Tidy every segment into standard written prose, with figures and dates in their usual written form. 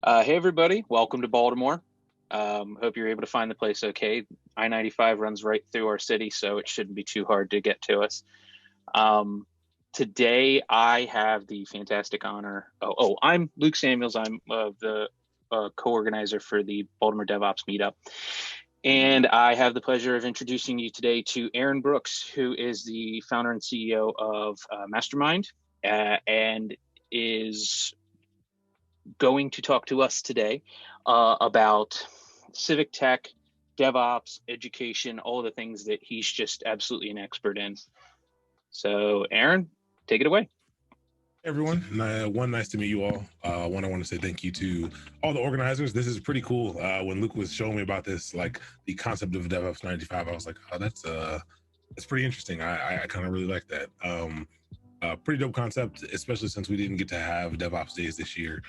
Hey everybody, welcome to Baltimore. Hope you're able to find the place okay. I-95 runs right through our city, so it shouldn't be too hard to get to us. Um, Today I have the fantastic honor. I'm Luke Samuels. I'm the co-organizer for the Baltimore DevOps meetup. And I have the pleasure of introducing you today to Aaron Brooks, who is the founder and CEO of Mastermind, and is going to talk to us today about civic tech, DevOps, education, all the things that he's just absolutely an expert in. So, Aaron, take it away. Everyone, nice to meet you all. I want to say thank you to all the organizers. This is pretty cool. When Luke was showing me about this, like the concept of DevOps 95, I was like, oh, that's pretty interesting. I kind of really like that. Pretty dope concept, especially since we didn't get to have DevOps days this year,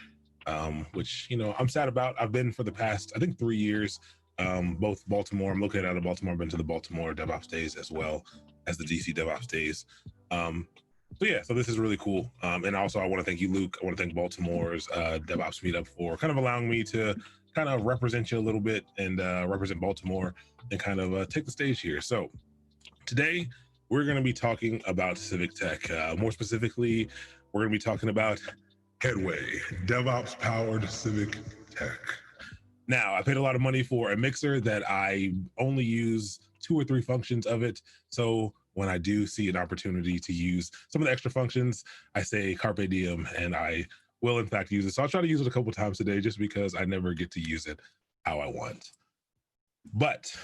which I'm sad about. I've been for the past, I think, 3 years. Both Baltimore. I'm located out of Baltimore. I've been to the Baltimore DevOps days as well as the DC DevOps days. So this is really cool. And also I want to thank you, Luke. I want to thank Baltimore's DevOps meetup for kind of allowing me to kind of represent you a little bit and represent Baltimore and kind of take the stage here. So today we're going to be talking about civic tech. More specifically, we're going to be talking about Headway, DevOps powered civic tech. Now, I paid a lot of money for a mixer that I only use 2 or 3 functions of it. So when I do see an opportunity to use some of the extra functions, I say carpe diem, and I will in fact use it. So I'll try to use it a couple times today just because I never get to use it how I want. But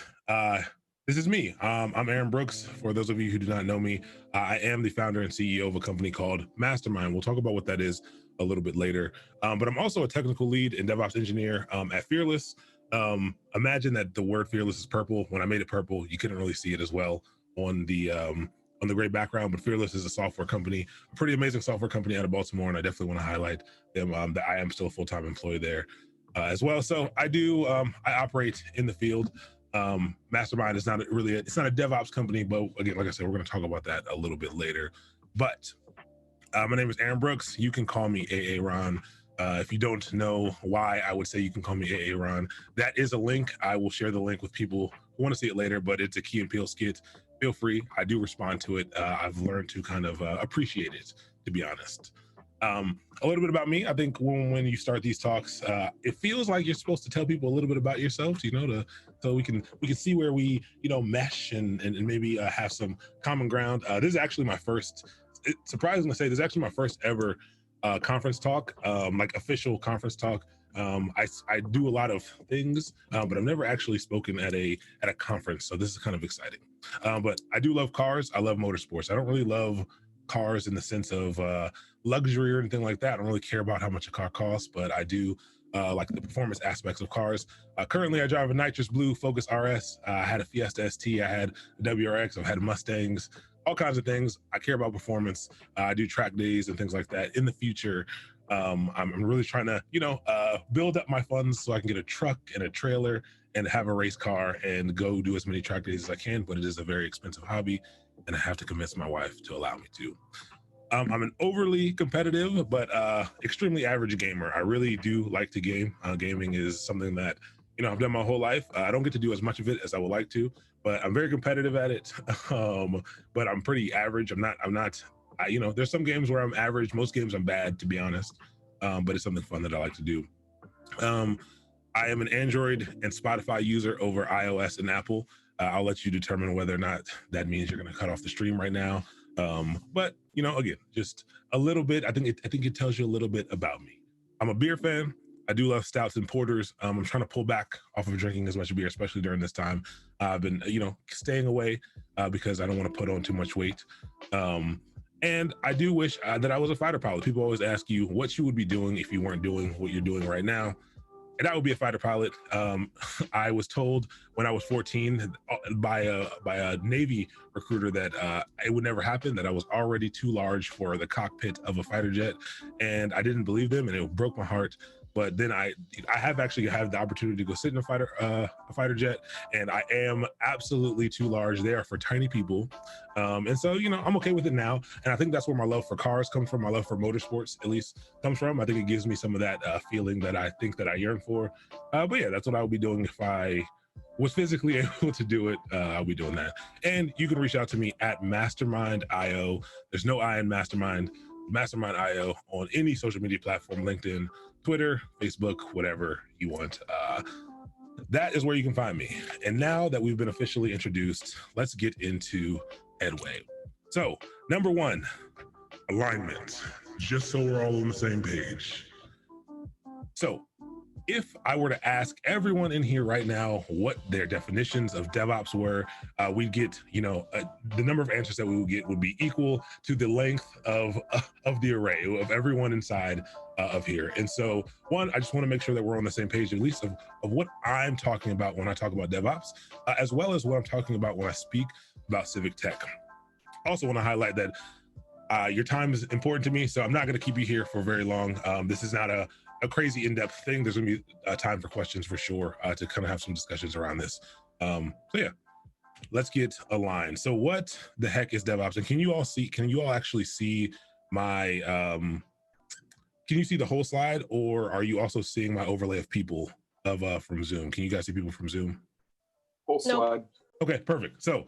this is me. I'm Aaron Brooks. For those of you who do not know me, I am the founder and CEO of a company called Mastermind. We'll talk about what that is a little bit later. But I'm also a technical lead and DevOps engineer at Fearless. Imagine that the word Fearless is purple. When I made it purple, you couldn't really see it as well on the gray background, but Fearless is a software company, a pretty amazing software company out of Baltimore, and I definitely want to highlight them. That I am still a full-time employee there as well. So I operate in the field. Mastermind is not really it's not a DevOps company, but again, like I said, we're going to talk about that a little bit later. But my name is Aaron Brooks. You can call me AA Ron. If you don't know why I would say you can call me AA Ron, that is a link. I will share the link with people who want to see it later, but it's a Key and Peele skit. Feel free. I do respond to it. I've learned to kind of appreciate it, to be honest. A little bit about me. I think when you start these talks, it feels like you're supposed to tell people a little bit about yourself, so we can see where we, mesh and maybe have some common ground. This is actually my first, surprising to say, this is actually my first ever conference talk, like official conference talk. I do a lot of things, but I've never actually spoken at a conference, so this is kind of exciting. But I do love cars. I love motorsports. I don't really love cars in the sense of luxury or anything like that. I don't really care about how much a car costs, but I do like the performance aspects of cars. Currently, I drive a nitrous blue Focus RS. I had a Fiesta ST. I had a WRX. I've had Mustangs. All kinds of things. I care about performance. I do track days and things like that. In the future, I'm really trying to, build up my funds so I can get a truck and a trailer and have a race car and go do as many track days as I can. But it is a very expensive hobby, and I have to convince my wife to allow me to. I'm an overly competitive but extremely average gamer. I really do like to game. Gaming is something that I've done my whole life. I don't get to do as much of it as I would like to, but I'm very competitive at it. But I'm pretty average. I'm not. There's some games where I'm average. Most games I'm bad, to be honest. But it's something fun that I like to do. I am an Android and Spotify user over iOS and Apple. I'll let you determine whether or not that means you're going to cut off the stream right now. But again, just a little bit. I think it tells you a little bit about me. I'm a beer fan. I do love stouts and porters. I'm trying to pull back off of drinking as much beer, especially during this time. I've been, staying away because I don't want to put on too much weight. And I do wish that I was a fighter pilot. People always ask you what you would be doing if you weren't doing what you're doing right now. And that would be a fighter pilot. I was told when I was 14 by a Navy recruiter that it would never happen, that I was already too large for the cockpit of a fighter jet. And I didn't believe them, and it broke my heart. but then I have actually had the opportunity to go sit in a fighter jet, and I am absolutely too large there for tiny people. And so, I'm okay with it now. And I think that's where my love for cars comes from. My love for motorsports, at least, comes from. I think it gives me some of that feeling that I think that I yearn for. But yeah, that's what I would be doing if I was physically able to do it. I'll be doing that. And you can reach out to me at Mastermind.io. There's no I in Mastermind. Mastermind.io on any social media platform, LinkedIn, Twitter, Facebook, whatever you want. That is where you can find me. And now that we've been officially introduced, let's get into Headway. So, number one, alignment, just so we're all on the same page. So, if I were to ask everyone in here right now what their definitions of DevOps were, we'd get, the number of answers that we would get would be equal to the length of the array of everyone inside of here. And so, one, I just want to make sure that we're on the same page, at least of what I'm talking about when I talk about DevOps, as well as what I'm talking about when I speak about Civic Tech. I also want to highlight that your time is important to me, so I'm not going to keep you here for very long. This is not a crazy in-depth thing. There's going to be time for questions for sure, to kind of have some discussions around this. So yeah, let's get aligned. So what the heck is DevOps? And can you all actually see my, can you see the whole slide, or are you also seeing my overlay of people from Zoom? Can you guys see people from Zoom? Whole slide. Okay, perfect. So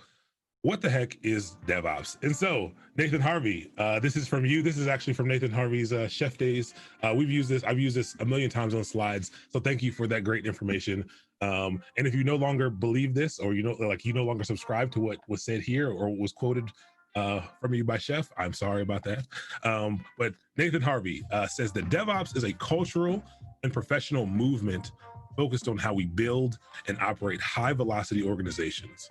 what the heck is DevOps? And so, Nathan Harvey, this is from you. This is actually from Nathan Harvey's Chef Days. I've used this a million times on slides. So thank you for that great information. And if you no longer believe this, or you no longer subscribe to what was said here or was quoted from you by Chef, I'm sorry about that. But Nathan Harvey says that DevOps is a cultural and professional movement focused on how we build and operate high velocity organizations,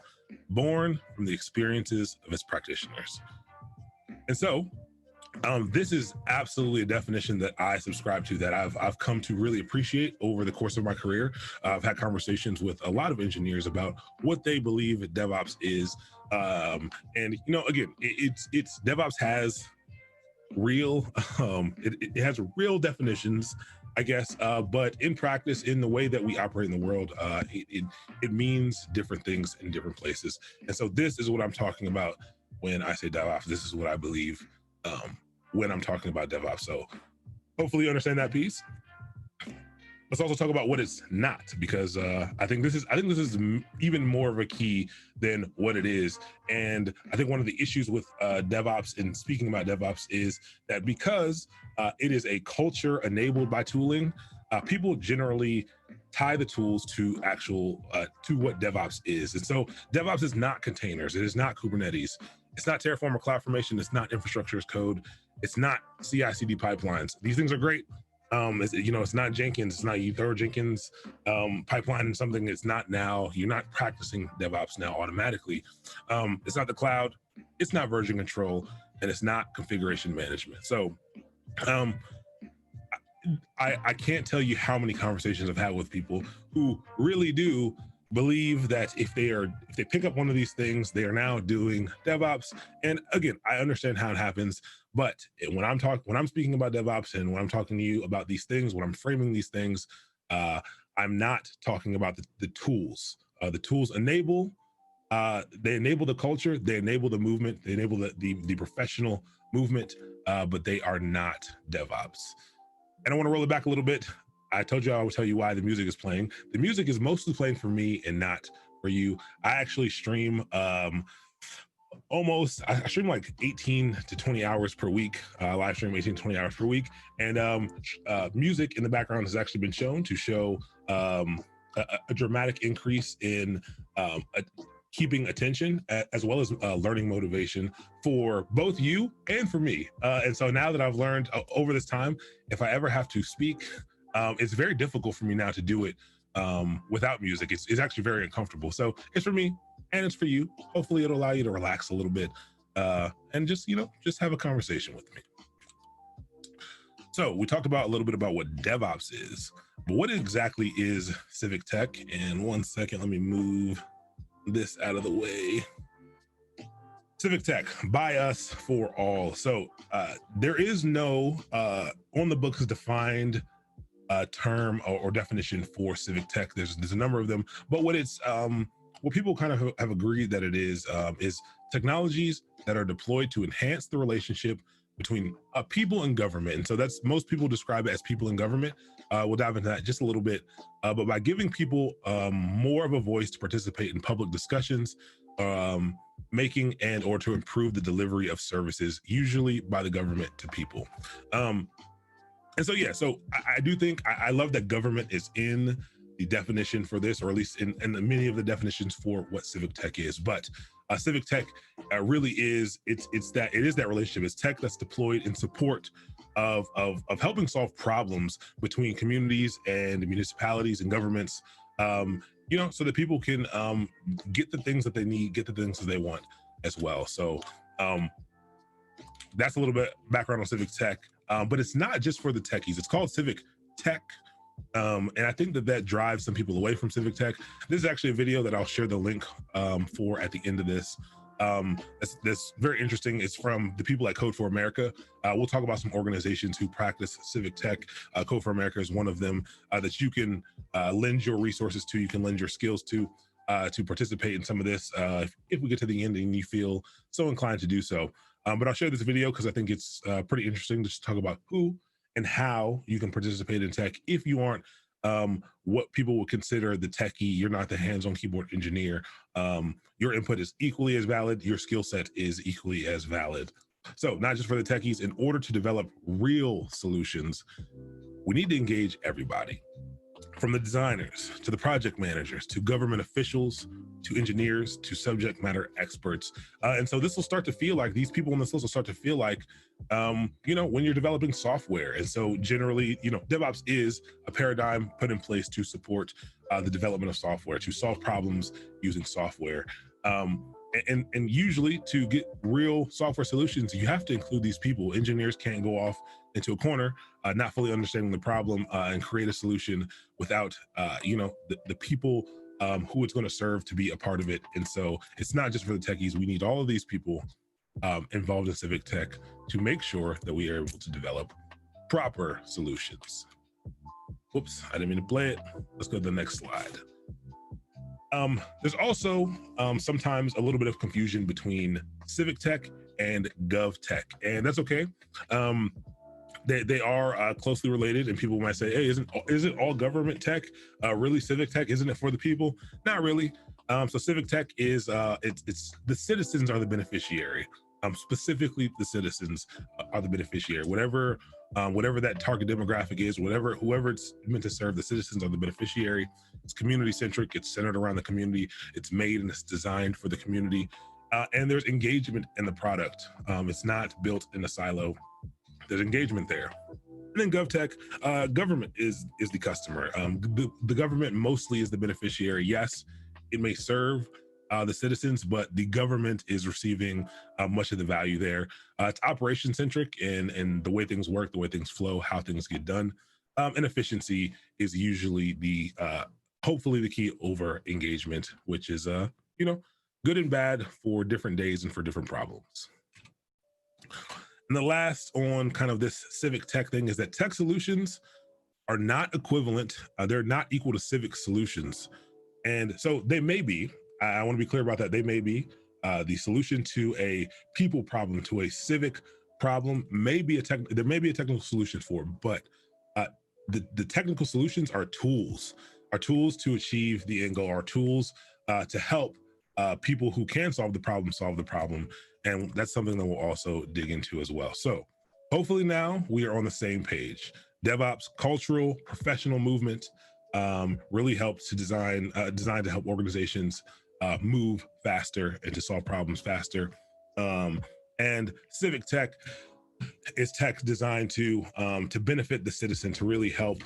born from the experiences of its practitioners. And so this is absolutely a definition that I subscribe to, that I've come to really appreciate over the course of my career. I've had conversations with a lot of engineers about what they believe that DevOps is. And again, it's DevOps has real, it has real definitions, I guess, but in practice, in the way that we operate in the world, it means different things in different places. And so this is what I'm talking about when I say DevOps. This is what I believe when I'm talking about DevOps. So hopefully you understand that piece. Let's also talk about what it's not, because I think this is even more of a key than what it is. And I think one of the issues with DevOps, and speaking about DevOps, is that because it is a culture enabled by tooling, people generally tie the tools to to what DevOps is. And so DevOps is not containers. It is not Kubernetes. It's not Terraform or CloudFormation. It's not infrastructure as code. It's not CI/CD pipelines. These things are great. It's not Jenkins. It's not you throw Jenkins pipeline in something. It's not now. You're not practicing DevOps now automatically. It's not the cloud. It's not version control, and it's not configuration management. So I can't tell you how many conversations I've had with people who really do believe that if they pick up one of these things, they are now doing DevOps. And again, I understand how it happens, but when I'm speaking about DevOps, and when I'm talking to you about these things, when I'm framing these things, I'm not talking about the tools. The tools enable, they enable the culture, they enable the movement, they enable the professional movement, but they are not DevOps. And I want to roll it back a little bit. I told you I would tell you why the music is playing. The music is mostly playing for me and not for you. I actually stream I stream like 18 to 20 hours per week, live stream 18 to 20 hours per week. And music in the background has actually been shown to show a dramatic increase in keeping attention, as well as learning motivation for both you and for me. And so now that I've learned over this time, if I ever have to speak, it's very difficult for me now to do it without music. It's actually very uncomfortable. So it's for me and it's for you. Hopefully it'll allow you to relax a little bit and just have a conversation with me. So we talked about a little bit about what DevOps is, but what exactly is Civic Tech? And 1 second, let me move this out of the way. Civic Tech, by us, for all. So there is no on the books defined term or definition for civic tech. There's a number of them, but what people kind of have agreed that it is technologies that are deployed to enhance the relationship between people and government. And so that's, most people describe it as people in government. We'll dive into that just a little bit, but by giving people more of a voice to participate in public discussions, making and or to improve the delivery of services, usually by the government to people. And so, yeah, so I do think, I love that government is in the definition for this, or at least in many of the definitions for what civic tech is. But civic tech really is, it is that relationship. It's tech that's deployed in support of helping solve problems between communities and municipalities and governments, you know, so that people can get the things that they need, get the things that they want as well. So that's a little bit background on civic tech. But it's not just for the techies. It's called civic tech. And I think that drives some people away from civic tech. This is actually a video that I'll share the link for at the end of this. That's very interesting. It's from the people at Code for America. We'll talk about some organizations who practice civic tech. Code for America is one of them that you can lend your resources to, you can lend your skills to participate in some of this if we get to the end and you feel so inclined to do so. But I'll share this video because I think it's pretty interesting to just talk about who and how you can participate in tech if you aren't what people would consider the techie. You're not the hands-on keyboard engineer. Your input is equally as valid. Your skill set is equally as valid. So not just for the techies, in order to develop real solutions, we need to engage everybody. From the designers, to the project managers, to government officials, to engineers, to subject matter experts. And so this will start to feel like, these people on this list will start to feel like, you know, when you're developing software. And so generally, you know, DevOps is a paradigm put in place to support the development of software, to solve problems using software. And usually to get real software solutions, you have to include these people. Engineers can't go off into a corner, not fully understanding the problem and create a solution without, you know, the people who it's going to serve to be a part of it. And so it's not just for the techies. We need all of these people involved in civic tech to make sure that we are able to develop proper solutions. Whoops, I didn't mean to play it. Let's go to the next slide. There's also sometimes a little bit of confusion between civic tech and gov tech, and that's okay. They are closely related, and people might say, hey, isn't all government tech really civic tech? Isn't it for the people? Not really. So civic tech is, it's the citizens are the beneficiary. Specifically, the citizens are the beneficiary. Whatever that target demographic is, whoever it's meant to serve, the citizens are the beneficiary. It's community centric. It's centered around the community. It's made and it's designed for the community. And there's engagement in the product. It's not built in a silo. There's engagement there. And then GovTech, government is the customer. The government mostly is the beneficiary. Yes, it may serve the citizens, but the government is receiving much of the value there. It's operation centric and the way things work, the way things flow, how things get done. And efficiency is usually the, hopefully the key over engagement, which is, you know, good and bad for different days and for different problems. And the last on kind of this civic tech thing is that tech solutions are not equivalent. They're not equal to civic solutions. And so they may be, I want to be clear about that. They may be the solution to a people problem, to a civic problem, there may be a technical solution for it, but the technical solutions are tools to achieve the end goal, are tools to help people who can solve the problem. And that's something that we'll also dig into as well. So hopefully now we are on the same page. DevOps cultural professional movement really helps to designed to help organizations move faster and to solve problems faster. And civic tech is tech designed to benefit the citizen, to really help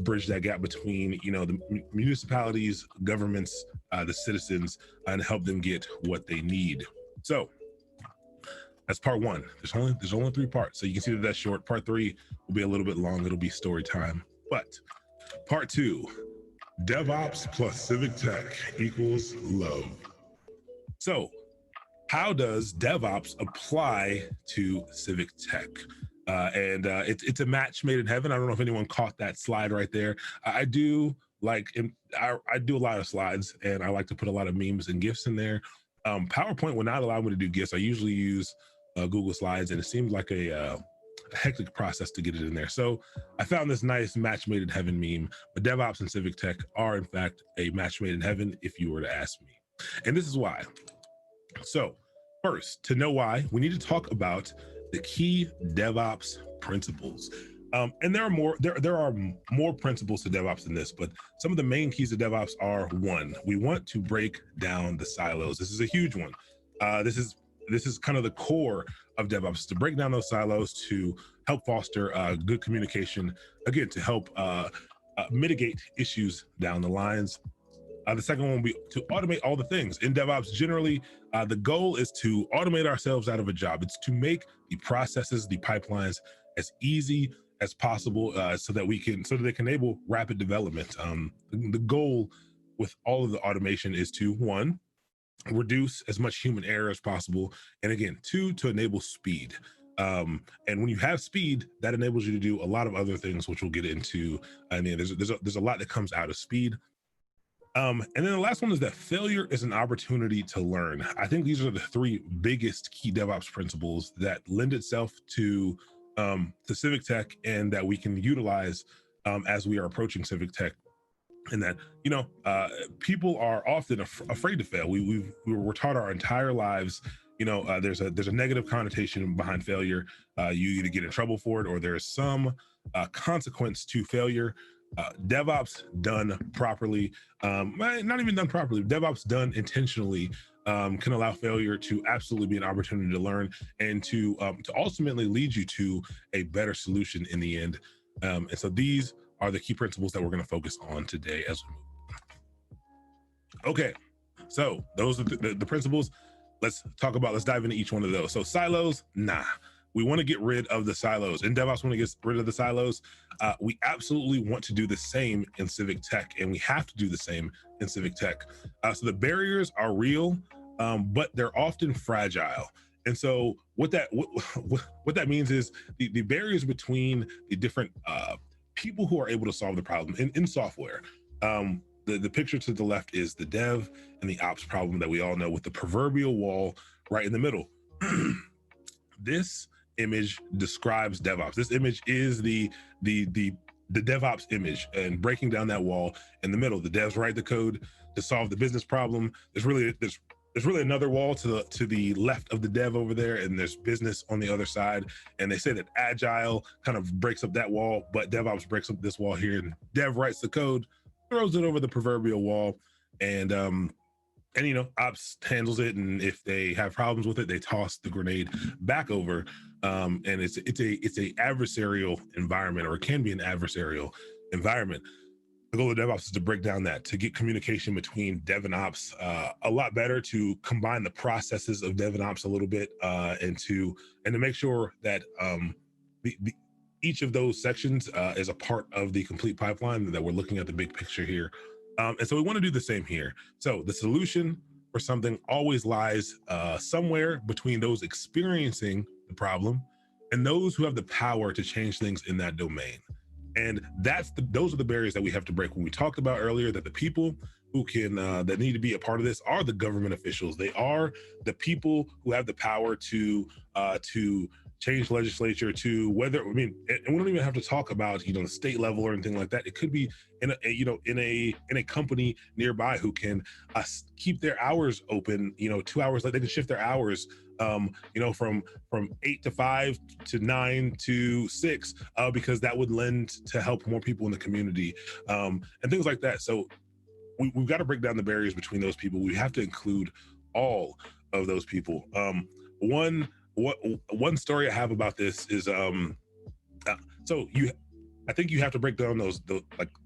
bridge that gap between, you know, the municipalities, governments, the citizens, and help them get what they need. So that's part one. There's only 3 parts, so you can see that that's short. Part 3 will be a little bit long. It'll be story time. But part 2, DevOps plus civic tech equals love. So how does DevOps apply to civic tech? It's a match made in heaven. I don't know if anyone caught that slide right there. I do I do a lot of slides, and I like to put a lot of memes and GIFs in there. PowerPoint will not allow me to do GIFs. I usually use Google Slides, and it seemed like a hectic process to get it in there. So I found this nice match made in heaven meme. But DevOps and Civic Tech are in fact a match made in heaven, if you were to ask me. And this is why. So first, to know why, we need to talk about the key DevOps principles. And there are more principles to DevOps than this, but some of the main keys to DevOps are: one, we want to break down the silos. This is a huge one. This is kind of the core of DevOps, to break down those silos, to help foster good communication, again, to help mitigate issues down the lines. The second one will be to automate all the things. In DevOps, generally, the goal is to automate ourselves out of a job. It's to make the processes, the pipelines, as easy as possible, so that they can enable rapid development. The goal with all of the automation is to, one, reduce as much human error as possible, and again, two, to enable speed. And when you have speed, that enables you to do a lot of other things, which we'll get into. I mean, there's a lot that comes out of speed. And then the last one is that failure is an opportunity to learn. I think these are the three biggest key DevOps principles that lend itself to Civic Tech, and that we can utilize as we are approaching Civic Tech. And that, people are often afraid to fail. We were taught our entire lives, there's a negative connotation behind failure. You either get in trouble for it, or there's some consequence to failure. DevOps done properly, not even done properly, DevOps done intentionally, can allow failure to absolutely be an opportunity to learn, and to ultimately lead you to a better solution in the end. And so these are the key principles that we're going to focus on today as we move. Okay, so those are the principles. Let's dive into each one of those. So silos, we want to get rid of the silos. In DevOps, we want to get rid of the silos. We absolutely want to do the same in Civic Tech, and we have to do the same in Civic Tech. So the barriers are real, but they're often fragile. And so what that means is the barriers between the different people who are able to solve the problem in software. The picture to the left is the dev and the ops problem that we all know, with the proverbial wall right in the middle. This image describes DevOps. This image is the DevOps image, and breaking down that wall in the middle. The devs write the code to solve the business problem. There's really another wall to the left of the dev over there, and there's business on the other side. And they say that Agile kind of breaks up that wall, but DevOps breaks up this wall here. And dev writes the code, throws it over the proverbial wall, and ops handles it. And if they have problems with it, they toss the grenade back over. And it's a adversarial environment, or it can be an adversarial environment. The goal of DevOps is to break down that, to get communication between dev and ops a lot better, to combine the processes of dev and ops a little bit, and to make sure that each of those sections is a part of the complete pipeline, that we're looking at the big picture here. And so we want to do the same here. So the solution for something always lies somewhere between those experiencing the problem and those who have the power to change things in that domain. And those are the barriers that we have to break. When we talked about earlier that the people who can that need to be a part of this are the government officials. They are the people who have the power to change legislature, to whether, and we don't even have to talk about the state level or anything like that. It could be in a company nearby who can keep their hours open 2 hours. Like, they can shift their hours from 8 to 5 to 9 to 6, because that would lend to help more people in the community, and things like that. So we've got to break down the barriers between those people. We have to include all of those people. One story I have about this is I think you have to break down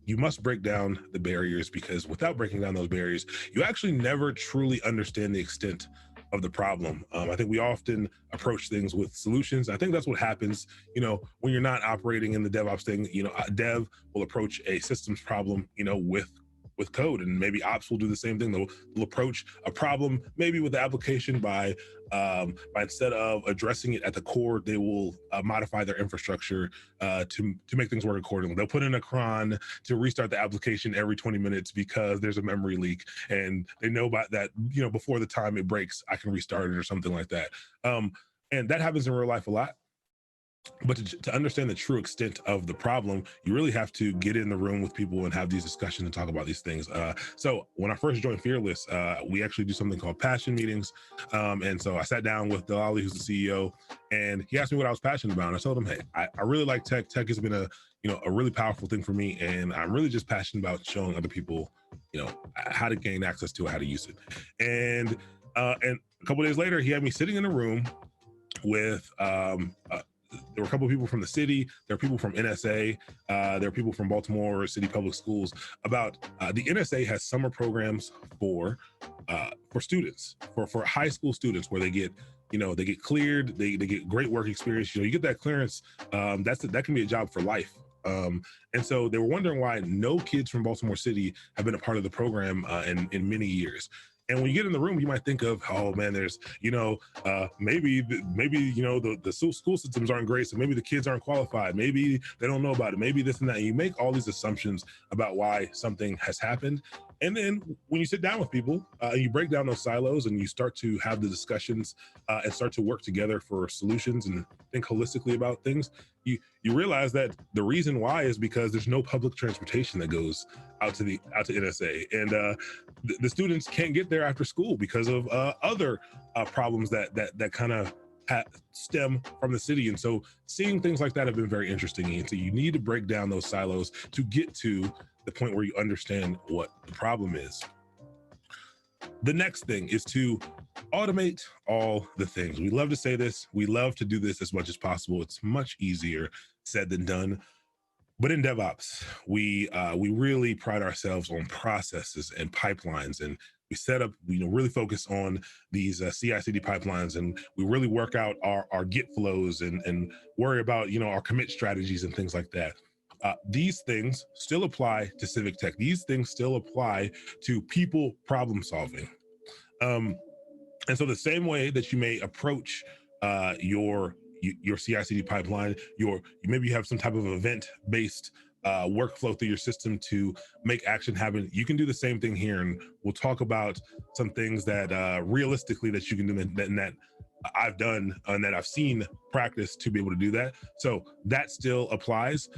you must break down the barriers, because without breaking down those barriers, you actually never truly understand the extent of the problem. I think we often approach things with solutions. I think that's what happens, when you're not operating in the DevOps thing. A dev will approach a systems problem, with with code, and maybe ops will do the same thing. They'll approach a problem maybe with the application by instead of addressing it at the core, they will modify their infrastructure to make things work accordingly. They'll put in a cron to restart the application every 20 minutes because there's a memory leak, and they know about that, before the time it breaks, I can restart it or something like that. And that happens in real life a lot. But to understand the true extent of the problem, you really have to get in the room with people and have these discussions and talk about these things. So when I first joined Fearless, we actually do something called passion meetings. And so I sat down with Delali, who's the CEO, and he asked me what I was passionate about. And I told him, hey, I really like tech. Tech has been a really powerful thing for me. And I'm really just passionate about showing other people, how to gain access to it, how to use it. And a couple of days later, he had me sitting in a room with, there were a couple of people from the city. There are people from NSA. There are people from Baltimore City Public Schools. About the NSA has summer programs for students, for high school students, where they get cleared. They get great work experience. You get that clearance. That can be a job for life. And so they were wondering why no kids from Baltimore City have been a part of the program in many years. And when you get in the room, you might think of, oh man, there's, maybe the school systems aren't great, so maybe the kids aren't qualified, maybe they don't know about it, maybe this and that. And you make all these assumptions about why something has happened. And then when you sit down with people, you break down those silos and you start to have the discussions and start to work together for solutions and think holistically about things, you realize that the reason why is because there's no public transportation that goes out to NSA, and the students can't get there after school because of other problems that kind of stem from the city. And so seeing things like that have been very interesting. And so you need to break down those silos to get to the point where you understand what the problem is. The next thing is to automate all the things. We love to say this. We love to do this as much as possible. It's much easier said than done. But in DevOps, we really pride ourselves on processes and pipelines, and we set up, really focus on these CI/CD pipelines, and we really work out our Git flows and worry about our commit strategies and things like that. These things still apply to Civic Tech. These things still apply to people problem solving. And so the same way that you may approach your CI/CD pipeline, maybe you have some type of event-based workflow through your system to make action happen. You can do the same thing here, and we'll talk about some things that realistically that you can do and that I've done and that I've seen practice to be able to do that. So that still applies.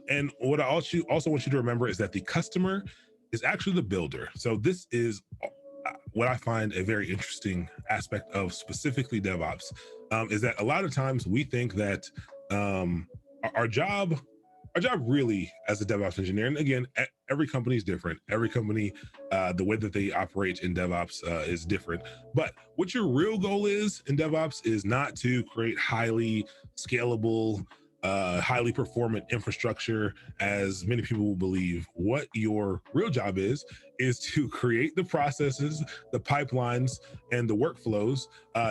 And what I also want you to remember is that the customer is actually the builder. So this is what I find a very interesting aspect of specifically DevOps, is that a lot of times we think that our job really as a DevOps engineer, and again, every company is different. Every company, the way that they operate in DevOps is different. But what your real goal is in DevOps is not to create highly scalable, highly performant infrastructure, as many people will believe. What your real job is to create the processes, the pipelines, and the workflows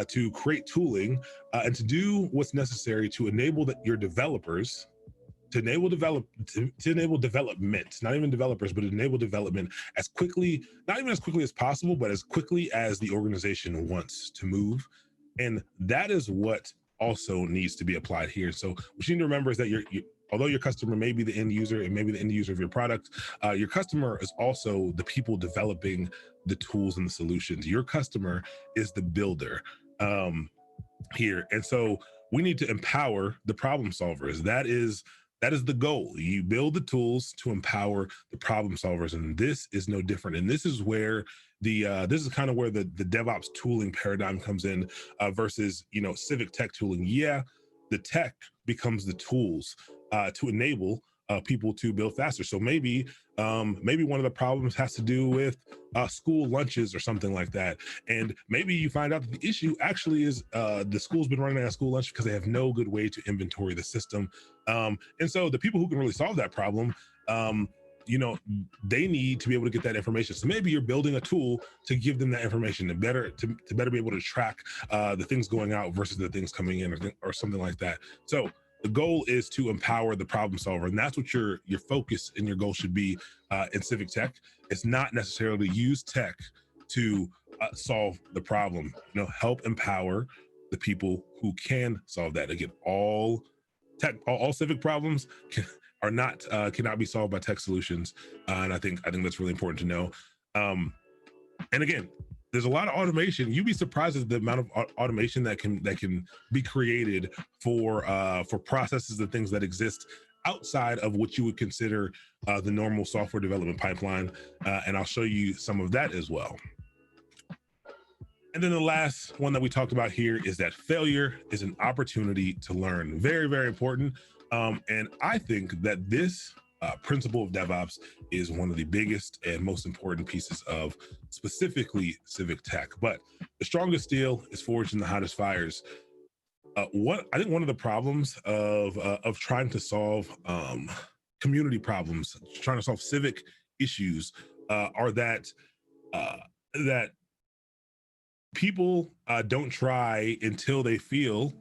to create tooling and to do what's necessary to enable your developers, to enable development, not even developers, but enable development as quickly, not even as quickly as possible, but as quickly as the organization wants to move. And that is what also needs to be applied here. So what you need to remember is that although your customer may be the end user and maybe the end user of your product, your customer is also the people developing the tools and the solutions. Your customer is the builder here. And so we need to empower the problem solvers. That is the goal. You build the tools to empower the problem solvers, and this is no different. And this is where this is kind of where the DevOps tooling paradigm comes in versus Civic Tech tooling. Yeah, the tech becomes the tools to enable people to build faster. So maybe one of the problems has to do with school lunches or something like that. And maybe you find out that the issue actually is the school's been running out of school lunch because they have no good way to inventory the system. And so the people who can really solve that problem, they need to be able to get that information. So maybe you're building a tool to give them that information and to better be able to track the things going out versus the things coming in or something like that. So the goal is to empower the problem solver, and that's what your focus and your goal should be in civic tech. It's not necessarily use tech to solve the problem. Help empower the people who can solve that. Again, all civic problems cannot be solved by tech solutions, and I think that's really important to know. And again, there's a lot of automation. You'd be surprised at the amount of automation that can be created for processes and things that exist outside of what you would consider the normal software development pipeline. And I'll show you some of that as well. And then the last one that we talked about here is that failure is an opportunity to learn. Very, very important. And I think that this principle of DevOps is one of the biggest and most important pieces of specifically civic tech. But the strongest steel is forged in the hottest fires. I think one of the problems of trying to solve community problems, trying to solve civic issues, are that people don't try until they feel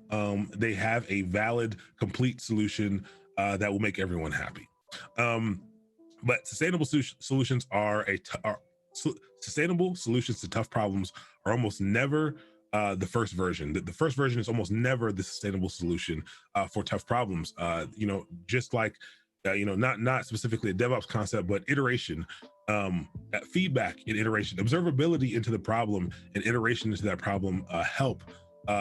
they have a valid, complete solution that will make everyone happy. But sustainable solutions sustainable solutions to tough problems are almost never the first version. The first version is almost never the sustainable solution for tough problems. Just like not specifically a DevOps concept, but iteration, feedback and iteration, observability into the problem and iteration into that problem help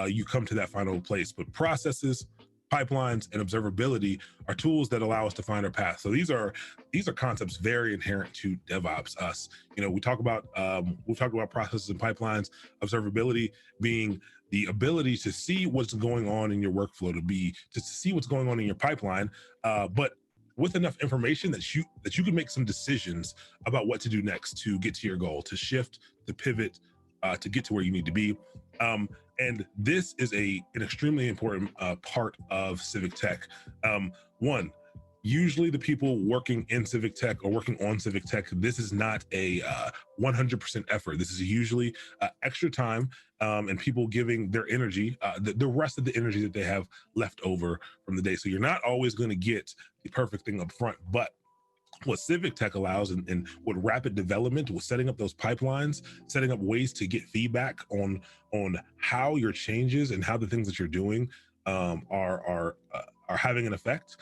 you come to that final place. But processes, pipelines, and observability are tools that allow us to find our path. So these are concepts very inherent to DevOps. We talk about processes and pipelines, observability being the ability to see what's going on in your workflow, to see what's going on in your pipeline, but with enough information that you can make some decisions about what to do next to get to your goal, to shift, to pivot, to get to where you need to be. And this is an extremely important part of civic tech. One, usually the people working in civic tech or working on civic tech, this is not a 100% effort. This is usually extra time and people giving their energy, the rest of the energy that they have left over from the day. So you're not always going to get the perfect thing up front, but what civic tech allows and what rapid development, with setting up those pipelines, setting up ways to get feedback on how your changes and how the things that you're doing are having an effect,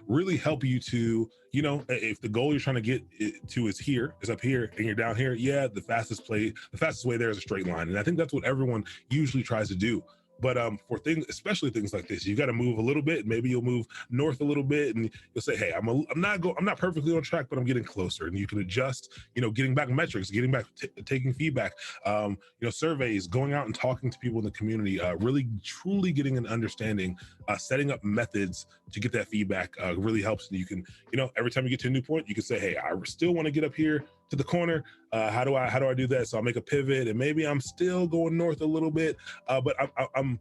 really help you to, if the goal you're trying to get to is up here and you're down here, the fastest way there is a straight line. And I think that's what everyone usually tries to do. But for things, especially things like this, you got to move a little bit. Maybe you'll move north a little bit, and you'll say, "Hey, I'm not perfectly on track, but I'm getting closer." And you can adjust. Getting back metrics, getting back, taking feedback. Surveys, going out and talking to people in the community, really truly getting an understanding, setting up methods to get that feedback really helps. And you can, every time you get to a new point, you can say, "Hey, I still want to get up here to the corner. How do I do that?" So I'll make a pivot, and maybe I'm still going north a little bit, but I'm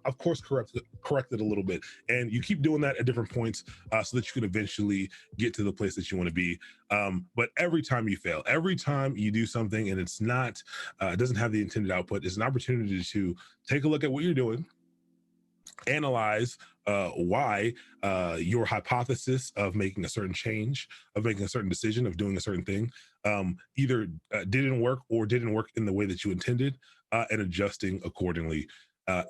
of course corrected a little bit, and you keep doing that at different points so that you can eventually get to the place that you want to be. But every time you fail, every time you do something and it's not, it doesn't have the intended output, it's an opportunity to take a look at what you're doing, analyze why your hypothesis of making a certain change, of making a certain decision, of doing a certain thing, either didn't work or didn't work in the way that you intended, and adjusting accordingly.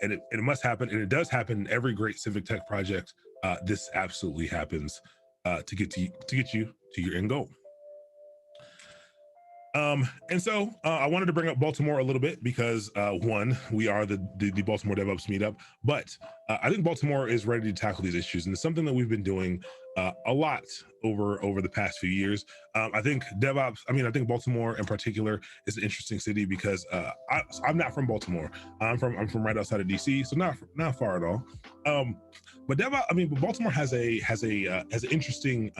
And it must happen, and it does happen in every great civic tech project. This absolutely happens to get you to your end goal. And so I wanted to bring up Baltimore a little bit because one, we are the Baltimore DevOps meetup, but I think Baltimore is ready to tackle these issues, and it's something that we've been doing a lot over the past few years. I think I think Baltimore in particular is an interesting city because I'm not from Baltimore. I'm from right outside of DC, so not far at all. But Baltimore has an interesting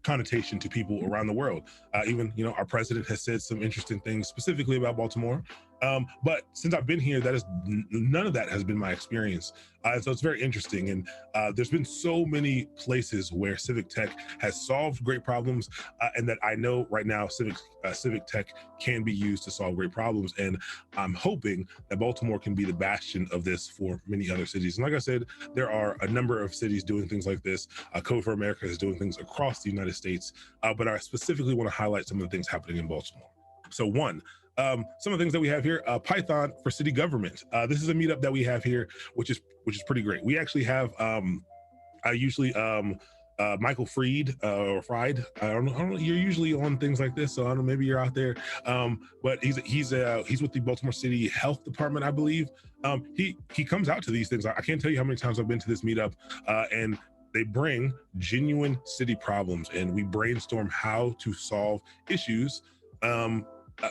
connotation to people around the world. Even our president has said some interesting things specifically about Baltimore. But since I've been here, that is none of that has been my experience. And so it's very interesting. And there's been so many places where Civic Tech has solved great problems, and that I know right now Civic Tech can be used to solve great problems. And I'm hoping that Baltimore can be the bastion of this for many other cities. And like I said, there are a number of cities doing things like this. Code for America is doing things across the United States, but I specifically want to highlight some of the things happening in Baltimore. So one, some of the things that we have here, Python for city government. This is a meetup that we have here, which is pretty great. We actually have, I usually, Michael Fried or Fried. I don't know. You're usually on things like this, so I don't know. Maybe you're out there. But he's with the Baltimore City Health Department, I believe. He comes out to these things. I can't tell you how many times I've been to this meetup, and they bring genuine city problems, and we brainstorm how to solve issues.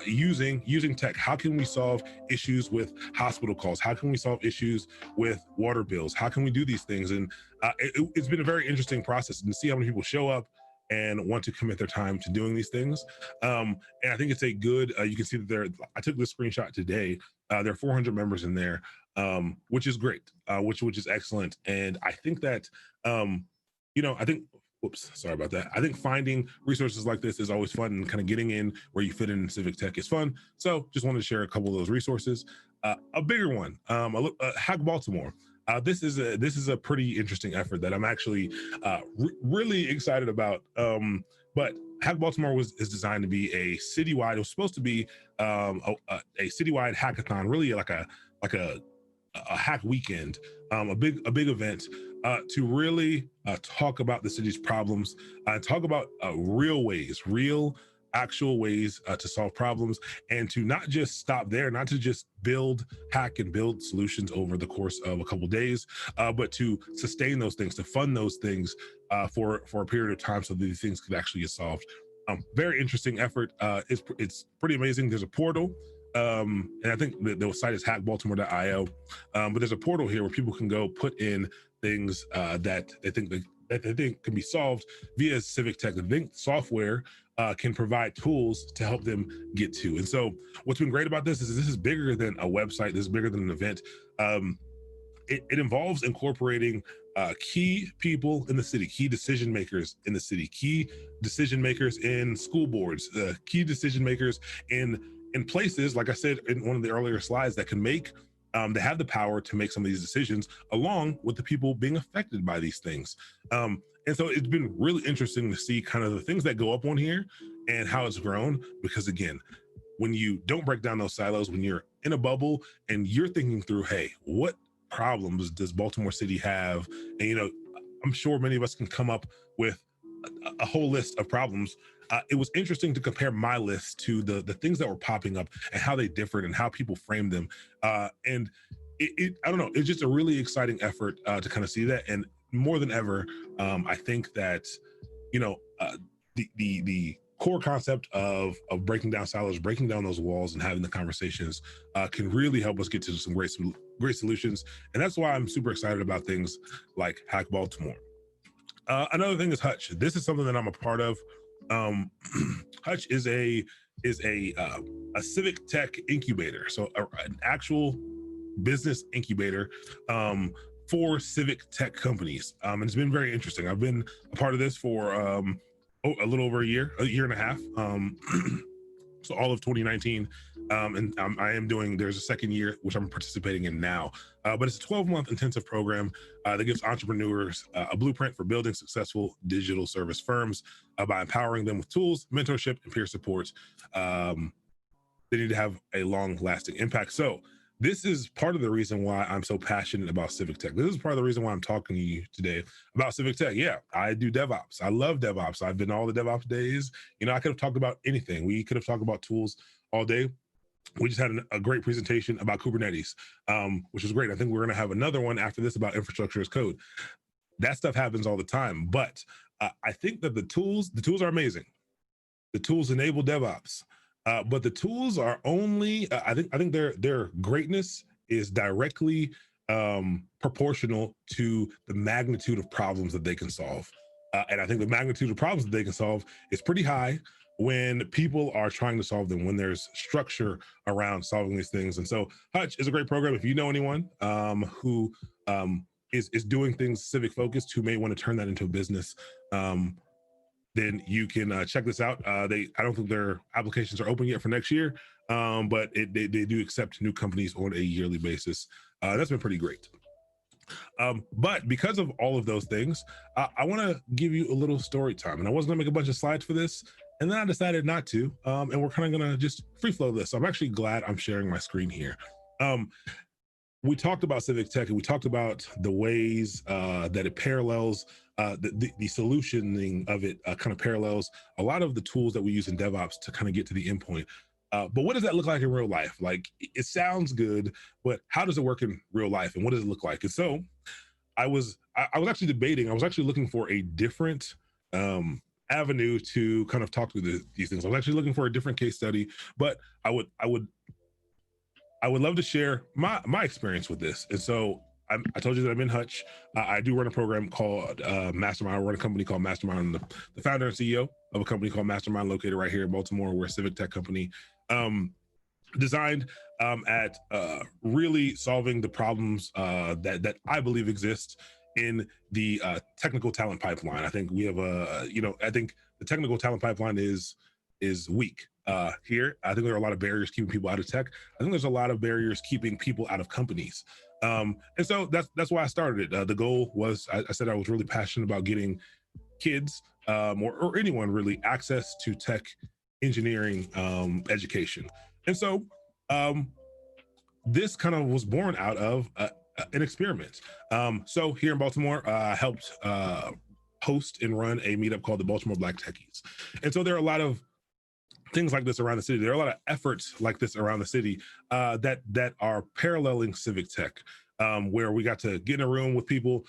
Using tech. How can we solve issues with hospital calls? How can we solve issues with water bills? How can we do these things? And it's been a very interesting process, and to see how many people show up and want to commit their time to doing these things. And I think it's a good, you can see that I took this screenshot today. There are 400 members in there, which is great, which is excellent. And I think that, whoops, sorry about that. I think finding resources like this is always fun, and kind of getting in where you fit in Civic Tech is fun. So just wanted to share a couple of those resources. A bigger one, Hack Baltimore. This is a pretty interesting effort that I'm actually really excited about. But Hack Baltimore is designed to be a citywide. It was supposed to be a citywide hackathon, really like a hack weekend, a big event to really talk about the city's problems, talk about real actual ways to solve problems, and to not just stop there, not to just hack and build solutions over the course of a couple days, but to sustain those things, to fund those things for a period of time so that these things could actually get solved. Very interesting effort. It's pretty amazing. There's a portal. And I think the site is hackbaltimore.io, but there's a portal here where people can go put in things that they think can be solved via Civic Tech. The software can provide tools to help them get to. And so what's been great about this is bigger than a website. This is bigger than an event. It involves incorporating key people in the city, key decision makers in the city, key decision makers in school boards, key decision makers in places, like I said in one of the earlier slides, that can make, that have the power to make some of these decisions, along with the people being affected by these things. And so it's been really interesting to see kind of the things that go up on here and how it's grown, because again, when you don't break down those silos, when you're in a bubble and you're thinking through, hey, what problems does Baltimore City have? And, I'm sure many of us can come up with a whole list of problems. It was interesting to compare my list to the things that were popping up and how they differed and how people framed them. And I don't know, it's just a really exciting effort to kind of see that. And more than ever, I think that, the core concept of breaking down silos, breaking down those walls and having the conversations can really help us get to some great solutions. And that's why I'm super excited about things like Hack Baltimore. Another thing is Hutch. This is something that I'm a part of. Hutch is a civic tech incubator, so an actual business incubator for civic tech companies, and it's been very interesting. I've been a part of this for a little over a year and a half, so all of 2019, and there's a second year which I'm participating in now, but it's a 12-month intensive program that gives entrepreneurs a blueprint for building successful digital service firms by empowering them with tools, mentorship, and peer support. They need to have a long-lasting impact. So this is part of the reason why I'm so passionate about Civic Tech. This is part of the reason why I'm talking to you today about Civic Tech. Yeah, I do DevOps. I love DevOps. I've been all the DevOps days. I could have talked about anything. We could have talked about tools all day. We just had a great presentation about Kubernetes, which was great. I think we're going to have another one after this about infrastructure as code. That stuff happens all the time. But I think that the tools are amazing. The tools enable DevOps. But the tools are only, I think their greatness is directly proportional to the magnitude of problems that they can solve. And I think the magnitude of problems that they can solve is pretty high, when people are trying to solve them, when there's structure around solving these things. And so Hutch is a great program. If you know anyone who is doing things Civic focused, who may want to turn that into a business, then you can check this out. I don't think their applications are open yet for next year, but they do accept new companies on a yearly basis. That's been pretty great. But because of all of those things, I want to give you a little story time. And I was going to make a bunch of slides for this, and then I decided not to. And we're kind of going to just free flow this. So I'm actually glad I'm sharing my screen here. We talked about Civic Tech, and we talked about the ways that it parallels, the solutioning of it kind of parallels a lot of the tools that we use in DevOps to kind of get to the endpoint. But what does that look like in real life? Like, it sounds good, but how does it work in real life, and what does it look like? And so I was actually debating. I was actually looking for a different avenue to kind of talk through these things. I was actually looking for a different case study, but I would love to share my experience with this. And so I told you that I'm in Hutch. I do run a program called Mastermind. I run a company called Mastermind. I'm the founder and CEO of a company called Mastermind, located right here in Baltimore. We're a civic tech company designed at really solving the problems that I believe exist in the technical talent pipeline. I think we have I think the technical talent pipeline is weak here. I think there are a lot of barriers keeping people out of tech. I think there's a lot of barriers keeping people out of companies. And so that's why I started it. The goal was, I said I was really passionate about getting kids or anyone really access to tech engineering education. And so this kind of was born out of an experiment. So here in Baltimore, I helped host and run a meetup called the Baltimore Black Techies. And so there are a lot of things like this around the city. There are a lot of efforts like this around the city that are paralleling civic tech, where we got to get in a room with people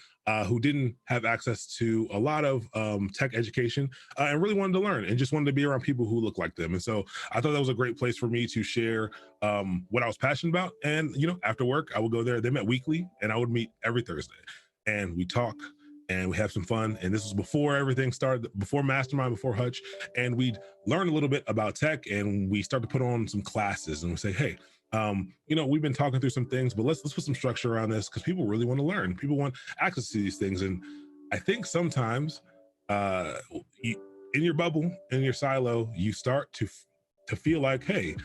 who didn't have access to a lot of tech education and really wanted to learn and just wanted to be around people who look like them. And so I thought that was a great place for me to share what I was passionate about. And, after work, I would go there. They met weekly, and I would meet every Thursday, and we talk and we have some fun. And this was before everything started, before Mastermind, before Hutch. And we'd learn a little bit about tech, and we start to put on some classes, and we say, hey, we've been talking through some things, but let's put some structure around this, because people really want to learn. People want access to these things. And I think sometimes in your bubble, in your silo, you start to feel like, hey,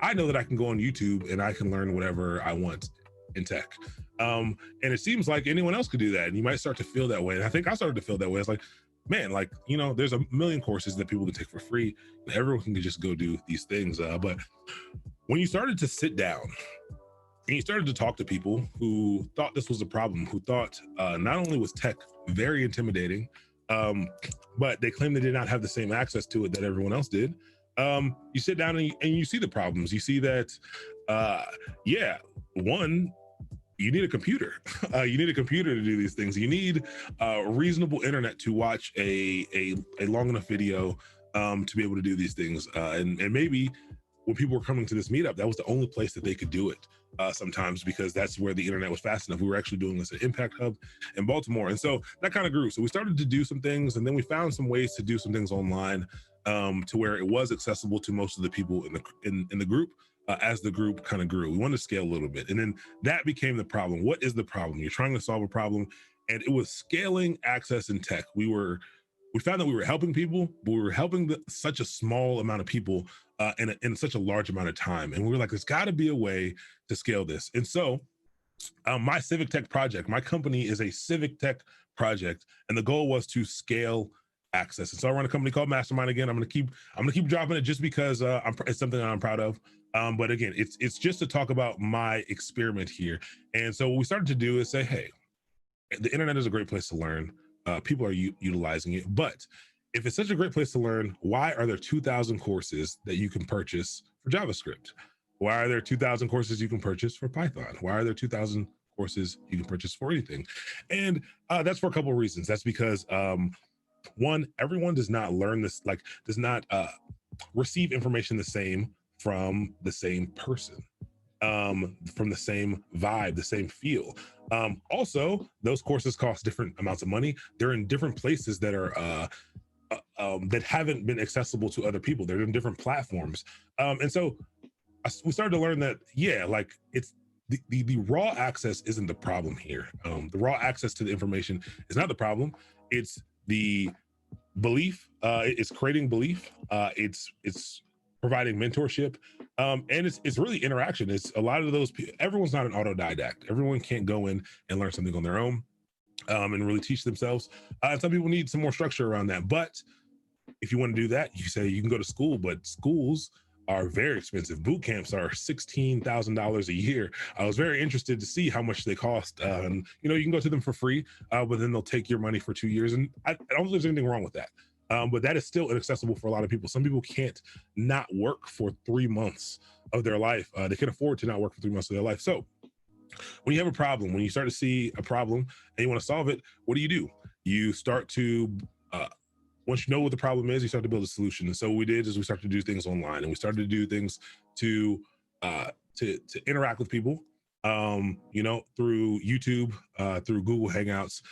I know that I can go on YouTube and I can learn whatever I want in tech. And it seems like anyone else could do that. And you might start to feel that way. And I think I started to feel that way. It's like, man, there's a million courses that people can take for free. Everyone can just go do these things. But when you started to sit down and you started to talk to people who thought this was a problem, who thought not only was tech very intimidating, but they claimed they did not have the same access to it that everyone else did, you sit down and you see the problems. You see that, one, you need a computer. You need a computer to do these things. You need reasonable internet to watch a long enough video to be able to do these things. And maybe when people were coming to this meetup, that was the only place that they could do it sometimes, because that's where the internet was fast enough. We were actually doing this at Impact Hub in Baltimore. And so that kind of grew. So we started to do some things, and then we found some ways to do some things online to where it was accessible to most of the people in the group. As the group kind of grew, we wanted to scale a little bit. And then that became the problem. What is the problem? You're trying to solve a problem, and it was scaling access in tech. We found that we were helping people, but we were helping such a small amount of people in such a large amount of time. And we were like, there's got to be a way to scale this. And so my civic tech project, my company is a civic tech project, and the goal was to scale access. And so I run a company called Mastermind. Again, I'm gonna keep dropping it just because it's something that I'm proud of. But again, it's just to talk about my experiment here. And so what we started to do is say, hey, the internet is a great place to learn. People are utilizing it, but if it's such a great place to learn, why are there 2,000 courses that you can purchase for JavaScript? Why are there 2,000 courses you can purchase for Python? Why are there 2,000 courses you can purchase for anything? And that's for a couple of reasons. That's because one, everyone does not learn this, does not receive information the same from the same person, from the same vibe, the same feel. Also, those courses cost different amounts of money. They're in different places that are that haven't been accessible to other people. They're in different platforms. And so we started to learn that, yeah, like it's the raw access isn't the problem here. The raw access to the information is not the problem. It's the belief. It's creating belief. It's providing mentorship. And it's really interaction. It's a lot of those people. Everyone's not an autodidact. Everyone can't go in and learn something on their own and really teach themselves. And some people need some more structure around that. But if you want to do that, you say you can go to school, but schools are very expensive. Boot camps are $16,000 a year. I was very interested to see how much they cost. And you know, you can go to them for free, but then they'll take your money for 2 years. And I don't think there's anything wrong with that. But that is still inaccessible for a lot of people. Some people can't not work for 3 months of their life. They can afford to not work for 3 months of their life. So when you have a problem, when you start to see a problem and you want to solve it, what do? You start to once you know what the problem is, you start to build a solution. And so what we did is we started to do things online, and we started to do things to interact with people, you know, through YouTube, through Google Hangouts,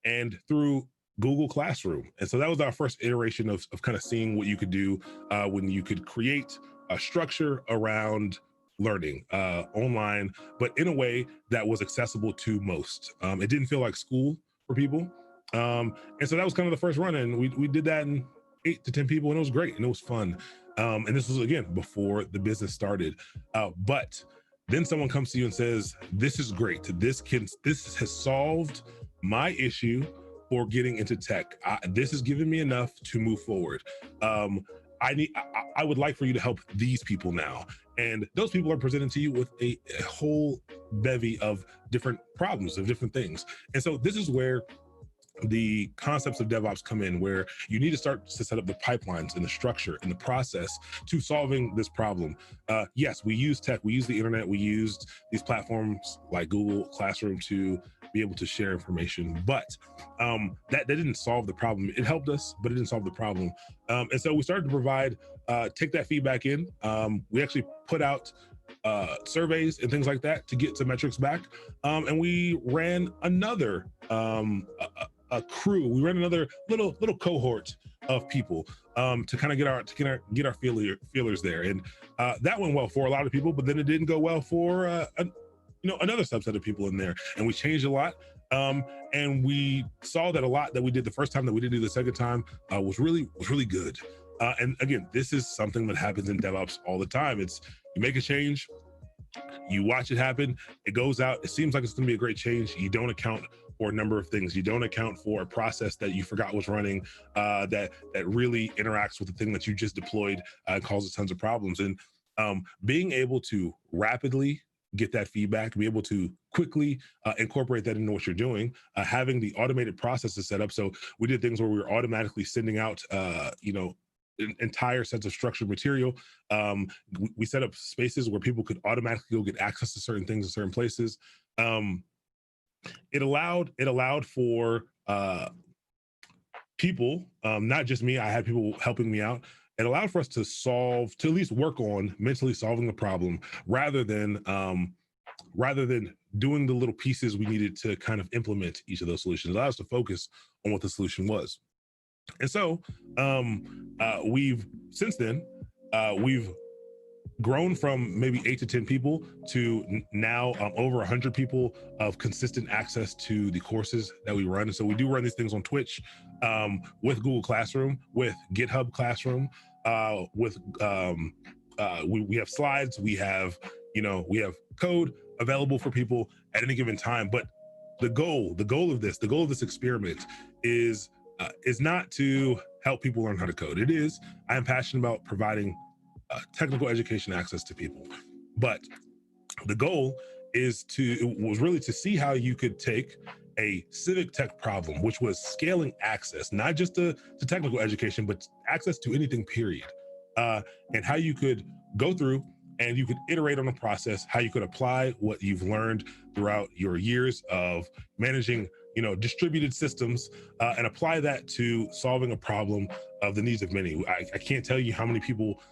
and through Google Classroom. And so that was our first iteration of kind of seeing what you could do when you could create a structure around learning online, but in a way that was accessible to most. It didn't feel like school for people. And so that was kind of the first run, and we did that in 8 to 10 people, and it was great and it was fun. And this was, again, before the business started. But then someone comes to you and says, this is great. This has solved my issue for getting into tech. This has given me enough to move forward. I would like for you to help these people now. And those people are presented to you with a whole bevy of different problems, of different things. And so this is where the concepts of DevOps come in, where you need to start to set up the pipelines and the structure and the process to solving this problem. Yes, we use tech, we use the internet, we used these platforms like Google Classroom to be able to share information, but that didn't solve the problem. It helped us, but it didn't solve the problem. And so we started to provide, take that feedback in. We actually put out surveys and things like that to get some metrics back. And we ran another a crew. We ran another little cohort of people to kind of get our feelers there, and that went well for a lot of people. But then it didn't go well for another subset of people in there, and we changed a lot. And we saw that a lot that we did the first time that we didn't do the second time was really good. And again, this is something that happens in DevOps all the time. It's you make a change, you watch it happen, it goes out, it seems like it's going to be a great change. You don't account for a number of things. You don't account for a process that you forgot was running that really interacts with the thing that you just deployed and causes tons of problems. And being able to rapidly get that feedback, be able to quickly incorporate that into what you're doing, having the automated processes set up. So we did things where we were automatically sending out, entire sets of structured material. We set up spaces where people could automatically go get access to certain things in certain places. It allowed for people, not just me. I had people helping me out. It allowed for us to at least work on mentally solving the problem, rather than doing the little pieces we needed to kind of implement each of those solutions. It allowed us to focus on what the solution was. And so since then we've grown from maybe 8 to 10 people to now over 100 people of consistent access to the courses that we run. And so we do run these things on Twitch with Google Classroom, with GitHub Classroom, we have slides, we have code available for people at any given time. But the goal of this experiment is not to help people learn how to code. It is, I am passionate about providing technical education access to people. But the goal was really to see how you could take a civic tech problem, which was scaling access, not just to technical education, but access to anything, period. And how you could go through and you could iterate on the process, how you could apply what you've learned throughout your years of managing distributed systems and apply that to solving a problem of the needs of many. I can't tell you how many people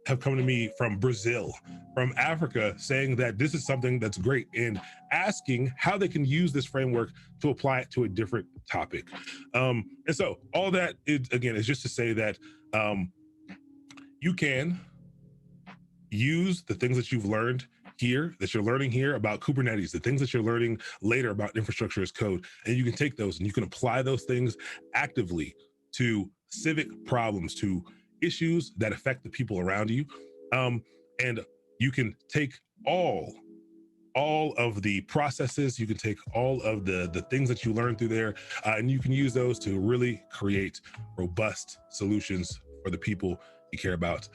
have come to me from Brazil, from Africa, saying that this is something that's great, and asking how they can use this framework to apply it to a different topic. And so all that is, again, is just to say that you can use the things that you've learned here, that you're learning here about Kubernetes, the things that you're learning later about infrastructure as code, and you can take those and you can apply those things actively to civic problems, to issues that affect the people around you. And you can take all of the processes, you can take all of the things that you learn through there, and you can use those to really create robust solutions for the people you care about.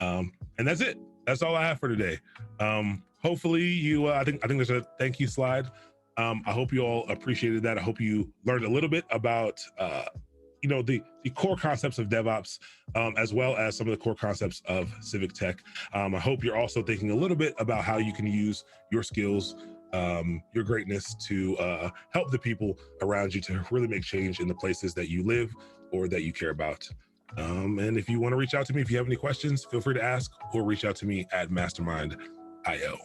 And that's it. That's all I have for today. Hopefully you, I think there's a thank you slide. I hope you all appreciated that. I hope you learned a little bit about, the core concepts of DevOps, as well as some of the core concepts of Civic Tech. I hope you're also thinking a little bit about how you can use your skills, your greatness to help the people around you to really make change in the places that you live or that you care about. And if you want to reach out to me, if you have any questions, feel free to ask or reach out to me at Mastermind.io.